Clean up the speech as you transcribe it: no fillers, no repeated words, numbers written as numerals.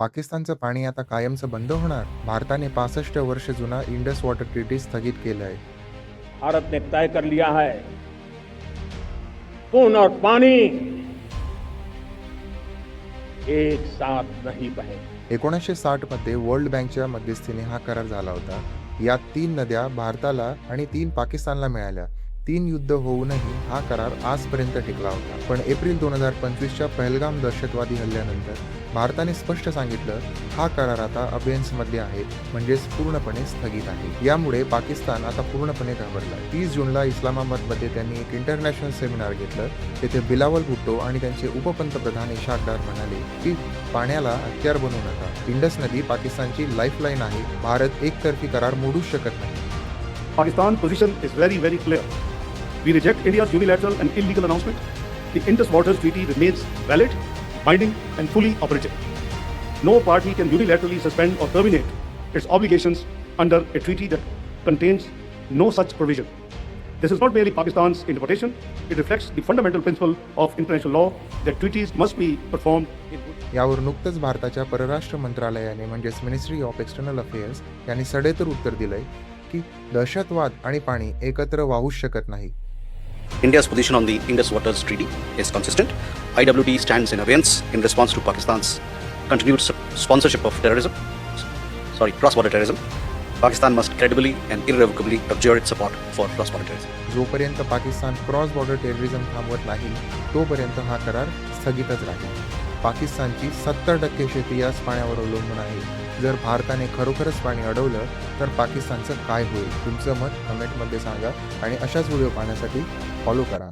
पाकिस्तानचं पाणी आता कायमचं बंद होणार? भारताने 65 वर्ष जुना इंडस वॉटर ट्रीटी स्थगित केलं आहे. भारत ने तय कर लिया है खून और पानी एक साथ नहीं बहे. 1960 मध्ये वर्ल्ड बँकच्या मध्यस्थीने हा करार झाला होता. यात 3 नद्या भारताला आणि 3 पाकिस्तानला मिळाल्या. 3 युद्ध होऊनही हा करार आजपर्यंत टिकला होता. पण एप्रिल 2025च्या पहलगाम दहशतवादी हल्ल्यानंतर भारताने स्पष्ट सांगितलं, हा करार आता अबेन्समध्ये आहे, म्हणजेच पूर्णपणे स्थगित आहे. यामुळे पाकिस्तान आता पूर्णपणे घाबरला. 30 जूनला इस्लामाबादमध्ये त्यांनी एक इंटरनॅशनल सेमिनार घेतलं. तेथे बिलावल भुट्टो आणि त्यांचे उपपंतप्रधान इशाक डार म्हणाले की पाण्याला हत्यार बनवू नका. इंडस नदी पाकिस्तानची लाईफलाईन आहे. भारत एकतर्फी करार मोडूच शकत नाही. Pakistan's position is very clear. We reject India's unilateral and illegal announcement. The Indus Waters Treaty remains valid, binding, and fully operative. No party can unilaterally suspend or terminate its obligations under a treaty that contains no such provision. This is not merely Pakistan's interpretation, it reflects the fundamental principle of international law that treaties must be performed in good. यावर नुकतंच भारताच्या परराष्ट्र मंत्रालयाने म्हणजेच ministry of external affairs यांनी सडेतोड उत्तर दिलंय की दहशतवाद आणि पाणी एकत्र वाहूच शकत नाही. India's position on the Indus Waters Treaty is consistent. IWT stands in abeyance in response to Pakistan's continued sponsorship of cross-border terrorism. Pakistan must credibly and irrevocably abjure its support for cross-border terrorism. जोपर्यंत Pakistan cross border terrorism थांबवत नाही, तोपर्यंत हा करार स्थगितच राहील. पाकिस्तानची 70% शेती याच पाण्यावर अवलंबून आहे. जर भारताने खरोखरच पाणी अडवलं तर पाकिस्तानचं काय होईल? तुमचं मत कमेंटमध्ये सांगा आणि अशाच व्हिडिओ पाहण्यासाठी फॉलो करा.